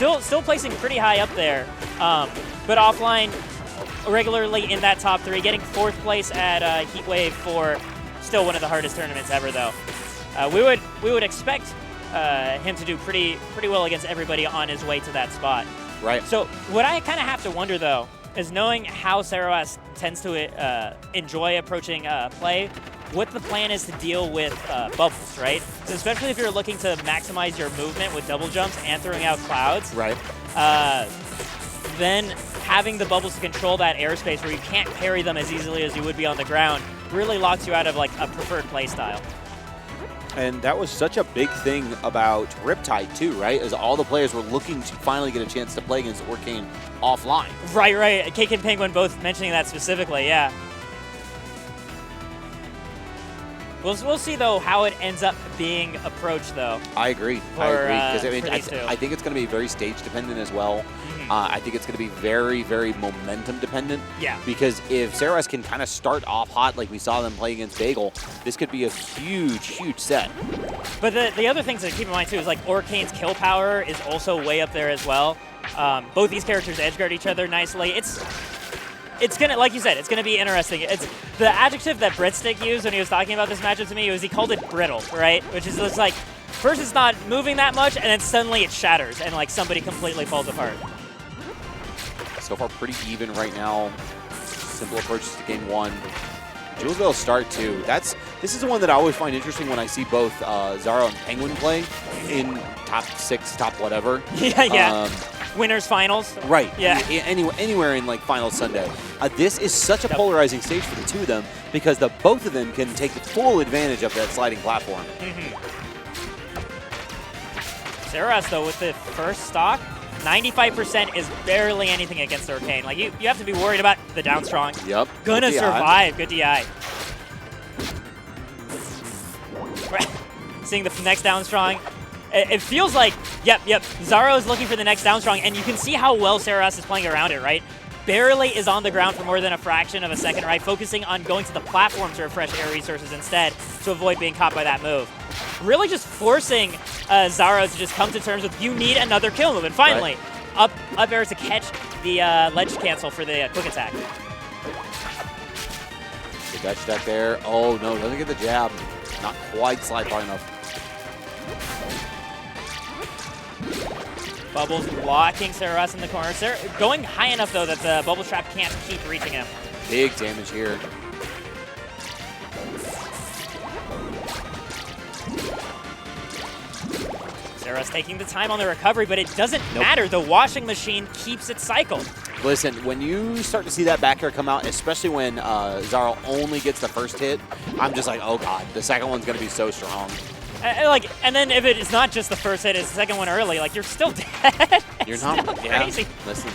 Still placing pretty high up there, but offline regularly in that top 3, getting 4th place at Heatwave for still one of the hardest tournaments ever, though. We would expect him to do pretty well against everybody on his way to that spot. Right. So what I kind of have to wonder, though, is knowing how Ceroas tends to enjoy approaching play, what the plan is to deal with bubbles, right? So especially if you're looking to maximize your movement with double jumps and throwing out clouds. Right. Then having the bubbles to control that airspace where you can't parry them as easily as you would be on the ground really locks you out of like a preferred play style. And that was such a big thing about Riptide too, right? As all the players were looking to finally get a chance to play against Orcane offline. Right. Cake and Penguin both mentioning that specifically, yeah. We'll see, though, how it ends up being approached, though. I agree. Because I think it's going to be very stage-dependent as well. I think it's going to be very, very momentum-dependent. Yeah. Because if Ceroas can kind of start off hot like we saw them play against Bagel, this could be a huge, huge set. But the other things to keep in mind, too, is like Orcane's kill power is also way up there as well. Both these characters edgeguard each other nicely. It's gonna, like you said, it's gonna be interesting. It's the adjective that Breadstick used when he was talking about this matchup to me was he called it brittle, right? Which is just like, first it's not moving that much, and then suddenly it shatters, and like somebody completely falls apart. So far, pretty even right now. Simple approaches to game 1. Julesville's start too. This is the one that I always find interesting when I see both Xaro and Penguin play in top 6, top whatever. Yeah. Winners finals. Right. Yeah. Anywhere in like Finals Sunday. This is such a polarizing stage for the two of them because both of them can take full advantage of that sliding platform. Ceroas, though, with the first stock, 95% is barely anything against Orcane. Like, you have to be worried about the down strong. Yep. Gonna survive. Good DI. Seeing the next down strong. It feels like, yep, Xaro is looking for the next down strong, and you can see how well Ceroas is playing around it, right? Barely is on the ground for more than a fraction of a second, right? Focusing on going to the platform to refresh air resources instead to avoid being caught by that move. Really just forcing Xaro to just come to terms with, you need another kill move, and finally, up air to catch the ledge cancel for the quick attack. The Dutch stack there. Oh no, doesn't get the jab. Not quite slide far enough. Bubbles blocking Ceroas in the corner. Going high enough, though, that the bubble trap can't keep reaching him. Big damage here. Ceroas taking the time on the recovery, but it doesn't matter. The washing machine keeps it cycled. Listen, when you start to see that back air come out, especially when Xaro only gets the first hit, I'm just like, oh god, the second one's going to be so strong. And then if it's not just the first hit, it's the second one early, like, you're still dead. You're not crazy. Listen.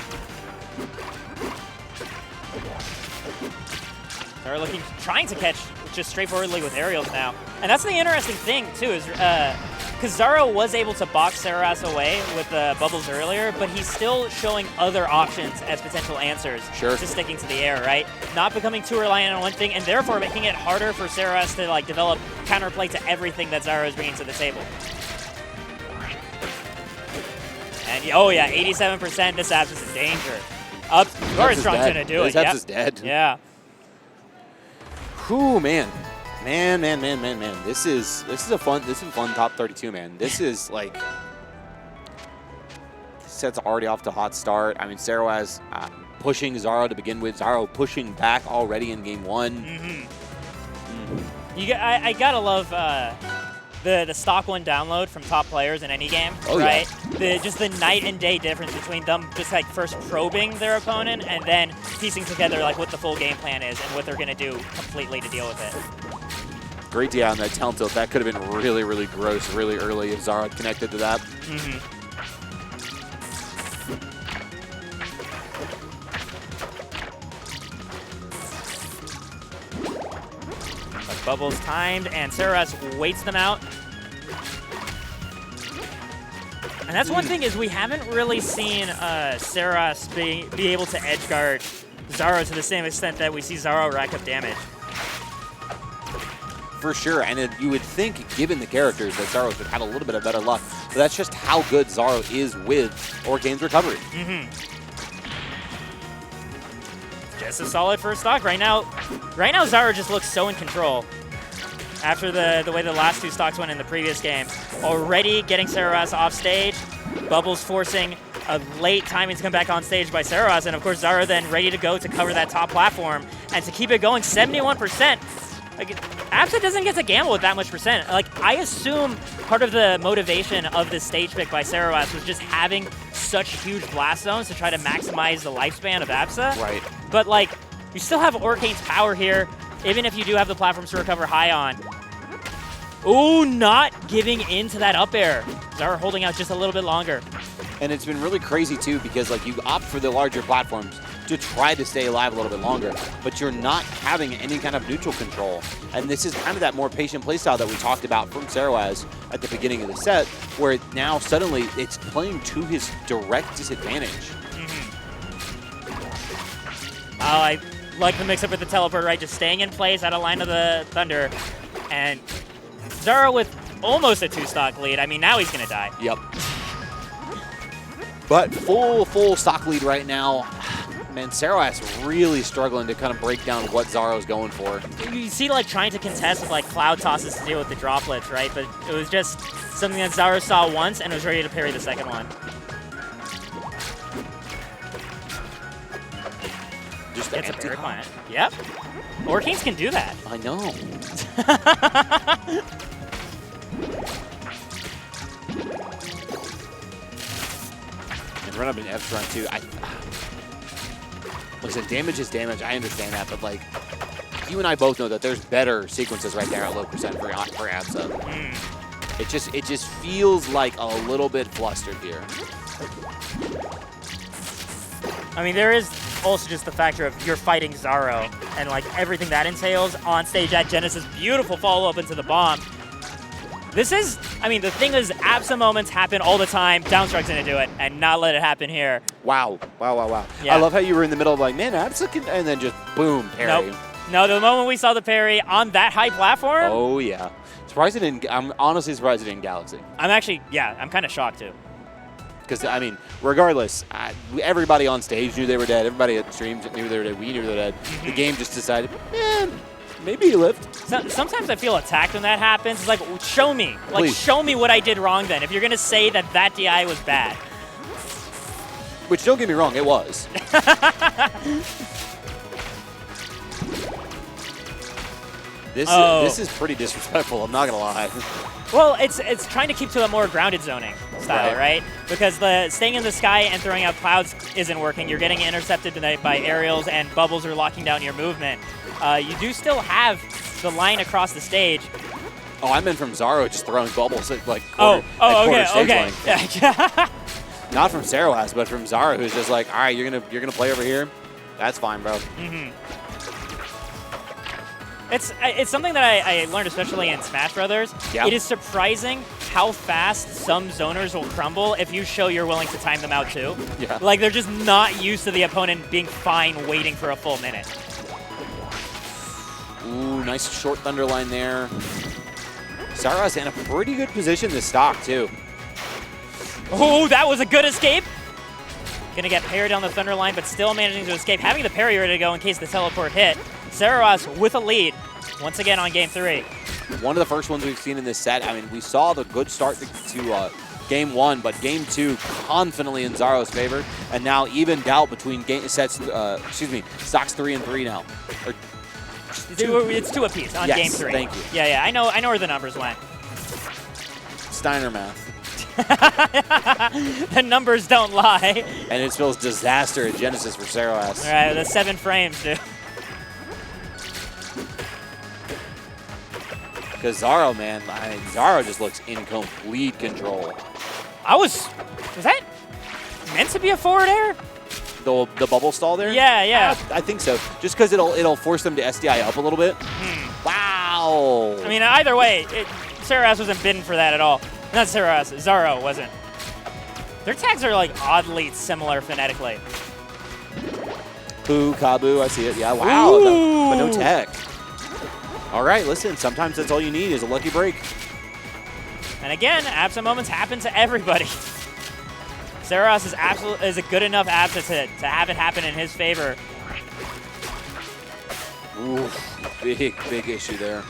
They're trying to catch just straightforwardly with aerials now. And that's the interesting thing, too, is because Xaro was able to box Ceroas away with the bubbles earlier, but he's still showing other options as potential answers to sticking to the air, right? Not becoming too reliant on one thing, and therefore making it harder for Ceroas to like develop counterplay to everything that Xaro is bringing to the table. And oh yeah, 87%. This Abs is in danger. Up, very strong to do it. This Abs is dead. Yeah. Whew, man. Man. This is a fun top 32, man. This is like, this set's already off to a hot start. I mean, Ceroas pushing Xaro to begin with. Xaro pushing back already in game 1. I gotta love the stock 1 download from top players in any game, right? Yeah. Just the night and day difference between them just like first probing their opponent and then piecing together like what the full game plan is and what they're gonna do completely to deal with it. Great DI on that talent tilt. That could have been really, really gross really early if Xaro had connected to that. Bubbles timed, and Ceroas waits them out. And that's one thing is we haven't really seen Ceroas be able to edgeguard Xaro to the same extent that we see Xaro rack up damage. For sure, and you would think, given the characters, that Xaro would have a little bit of better luck but that's just how good Xaro is with Orcane's recovery. Just a solid first stock right now. Right now, Xaro just looks so in control. After the way the last 2 stocks went in the previous game. Already getting Ceroas off stage. Bubbles forcing a late timing to come back on stage by Ceroas. And of course, Xaro then ready to go to cover that top platform. And to keep it going, 71%. Like, Absa doesn't get to gamble with that much percent. Like, I assume part of the motivation of this stage pick by Ceroas was just having such huge blast zones to try to maximize the lifespan of Absa. Right. But, like, you still have Orcane's power here, even if you do have the platforms to recover high on. Ooh, not giving in to that up air. Xaro holding out just a little bit longer. And it's been really crazy, too, because, like, you opt for the larger platforms to try to stay alive a little bit longer, but you're not having any kind of neutral control. And this is kind of that more patient playstyle that we talked about from Ceroas at the beginning of the set, where now suddenly it's playing to his direct disadvantage. Oh, I like the mix-up with the teleport, right? Just staying in place out of line of the Thunder. And Xaro with almost a 2-stock lead. I mean, now he's going to die. Yep. But full stock lead right now. Man, Ceroas really struggling to kind of break down what Xaro's going for. You see, like, trying to contest with, like, cloud tosses to deal with the droplets, right? But it was just something that Xaro saw once and was ready to parry the second one. Just the Gets a empty parry hop. plant. Yep. Orcanes can do that. I know. And run up an F run too. Listen, damage is damage. I understand that, but like, you and I both know that there's better sequences right there at low percent for Absa. It just feels like a little bit flustered here. I mean, there is also just the factor of you're fighting Xaro and like everything that entails on stage at Genesis. Beautiful follow-up into the bomb. This is, I mean, the thing is, Absa moments happen all the time. Downstroke's gonna do it and not let it happen here. Wow. Yeah. Yeah. I love how you were in the middle of like, man, Absa can, and then just boom, parry. Nope. No, the moment we saw the parry on that high platform. Oh, yeah. Surprised it didn't, I'm honestly surprised it didn't Galaxy. I'm actually, yeah, I'm kind of shocked too. Because, I mean, regardless, everybody on stage knew they were dead. Everybody at streams knew they were dead. We knew they were dead. The game just decided, maybe he lived. Sometimes I feel attacked when that happens. It's like, show me. Like, Please. show me what I did wrong then. If you're going to say that that DI was bad. Which, don't get me wrong, it was. This is pretty disrespectful, I'm not going to lie. Well, it's trying to keep to a more grounded zoning style, right? Because the staying in the sky and throwing out clouds isn't working. You're getting intercepted by aerials, and bubbles are locking down your movement. You do still have the line across the stage. Oh, I meant from Xaro just throwing bubbles at like quarter stage length. Yeah. Not from Ceroas, but from Xaro, who's just like, all right, you're gonna play over here. That's fine, bro. It's something that I learned, especially in Smash Brothers. Yeah. It is surprising how fast some zoners will crumble if you show you're willing to time them out too. Yeah. Like, they're just not used to the opponent being fine waiting for a full minute. Ooh, nice short thunder line there. Ceroas in a pretty good position this stock, too. Oh, that was a good escape. Gonna get parried on the thunder line, but still managing to escape. Having the parry ready to go in case the teleport hit. Ceroas with a lead once again on game 3. One of the first ones we've seen in this set. I mean, we saw the good start to game 1, but game 2 confidently in Xaro's favor, and now evened out between stocks 3 and 3 now. It's 2 apiece on game 3. Thank you. Yeah, I know where the numbers went. Steiner math. The numbers don't lie. And it spells disaster at Genesis for Ceroas. All right, the 7 frames, dude. Because Xaro, man, Xaro just looks in complete control. Was that meant to be a forward air? The bubble stall there? Yeah. I think so. Just because it'll force them to SDI up a little bit. Wow. I mean, either way, Ceroas wasn't bidden for that at all. Not Ceroas, Xaro wasn't. Their tags are like oddly similar phonetically. Boo, Kabu, I see it. Yeah, wow. But no tech. All right, listen, sometimes that's all you need is a lucky break. And again, absent moments happen to everybody. Ceroas is a good enough absent to have it happen in his favor. Ooh, big issue there.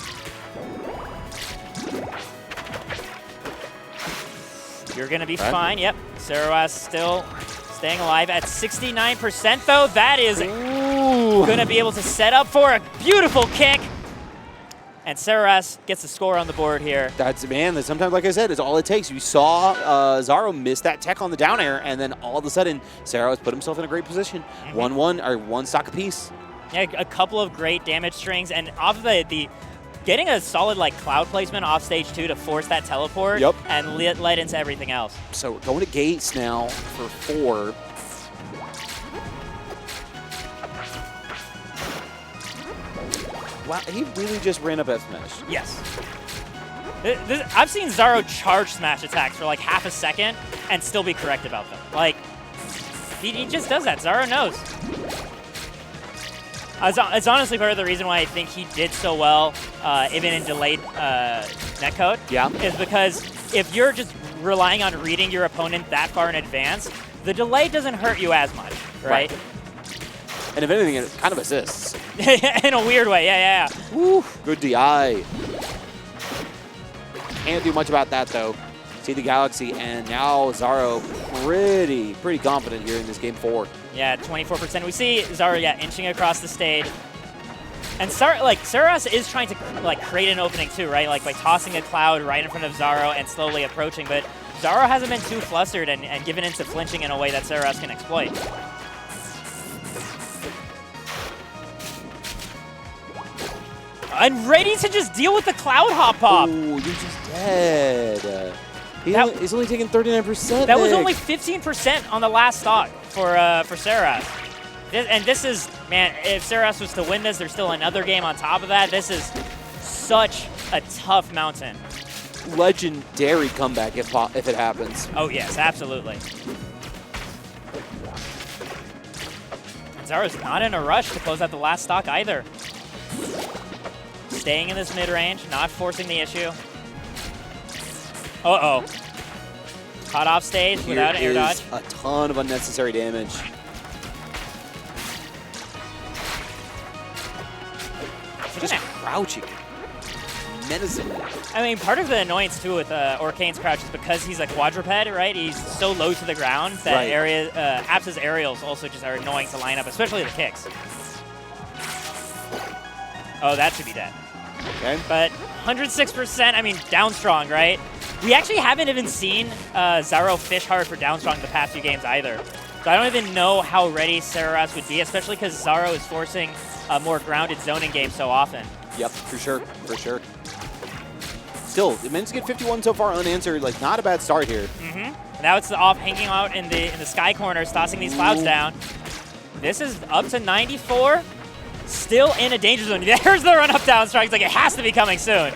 You're going to be fine. Yep. Ceroas still staying alive at 69%, though. That is going to be able to set up for a beautiful kick. And Ceroas gets the score on the board here. That's, man, sometimes, like I said, it's all it takes. You saw Xaro miss that tech on the down air, and then all of a sudden, Ceroas put himself in a great position. 1-1, or one stock apiece. Yeah, a couple of great damage strings, and off the getting a solid like cloud placement off stage 2 to force that teleport and led into everything else. So we're going to gates now for 4. Wow, he really just ran up F smash. Yes. I've seen Xaro charge smash attacks for like half a second and still be correct about them. Like, he just does that. Xaro knows. It's honestly part of the reason why I think he did so well, even in delayed netcode. Yeah. Is because if you're just relying on reading your opponent that far in advance, the delay doesn't hurt you as much, right? And if anything, it kind of assists. In a weird way, yeah. Woo, good DI. Can't do much about that, though. See the Galaxy, and now Xaro pretty confident here in this game 4. Yeah, 24%. We see Xaro, inching across the stage. And Ceroas is trying to create an opening too, right? Like by tossing a cloud right in front of Xaro and slowly approaching. But Xaro hasn't been too flustered and given into flinching in a way that Ceroas can exploit. And ready to just deal with the cloud hop pop. Ooh, you're just dead. He's only taking 39%. That was only 15% on the last stock for Ceroas. And this is, man, if Ceroas was to win this, there's still another game on top of that. This is such a tough mountain. Legendary comeback if it happens. Oh, yes, absolutely. And Xaro's not in a rush to close out the last stock either. Staying in this mid-range, not forcing the issue. Uh-oh. Caught off stage without an air dodge. A ton of unnecessary damage. Just crouching. Menacingly. I mean, part of the annoyance, too, with Orcane's crouch is because he's a quadruped, right? He's so low to the ground that Apps' aerials also just are annoying to line up, especially the kicks. Oh, that should be dead. Okay. But 106%, I mean, down strong, right? We actually haven't even seen Xaro fish hard for down strong the past few games either. So I don't even know how ready Ceroas would be, especially because Xaro is forcing a more grounded zoning game so often. Yep, for sure. Still, it managed to get 51 so far unanswered. Like, not a bad start here. Now it's off hanging out in the sky corners, tossing these clouds down. This is up to 94. Still in a danger zone. There's the run-up down strike. It's like it has to be coming soon.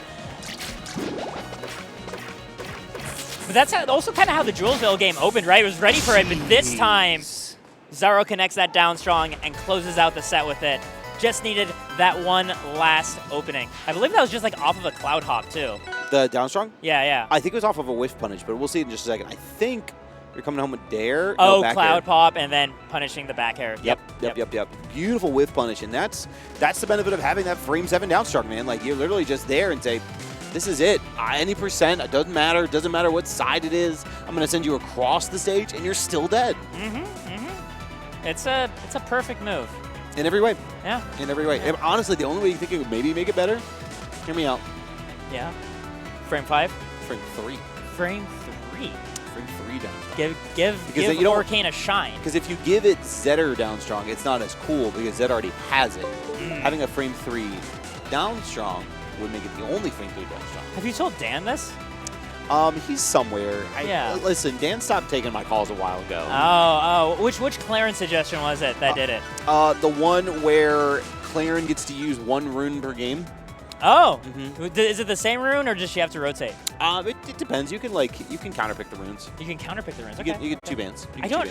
But that's also kind of how the Julesville game opened, right? It was ready for it, but this time, Xaro connects that down strong and closes out the set with it. Just needed that one last opening. I believe that was just like off of a cloud hop, too. The down strong? Yeah. I think it was off of a whiff punish, but we'll see in just a second. I think you're coming home with dare. Oh, no, cloud air. Pop and then punishing the back air. Yep. Beautiful whiff punish, and that's the benefit of having that frame 7 down strong, man. Like, you're literally just there and say, this is it. Any percent, it doesn't matter. It doesn't matter what side it is. I'm going to send you across the stage, and you're still dead. It's a perfect move. In every way. Yeah. In every way. Yeah. Honestly, the only way you think it would maybe make it better, hear me out. Yeah. Frame 5? Frame 3. Frame 3. Frame 3 down strong. Give Orcane a shine. Because if you give it Zetter down strong, it's not as cool because Zed already has it. Having a frame 3 down strong would make it the only frame 3 down strong. Have you told Dan this? He's somewhere. Listen, Dan stopped taking my calls a while ago. Oh. Which Clarence suggestion was it that did it? The one where Claren gets to use 1 rune per game. Oh. Is it the same rune or does she have to rotate? It depends. You can counterpick the runes. You can counterpick the runes. Okay. You get 2 bans. I don't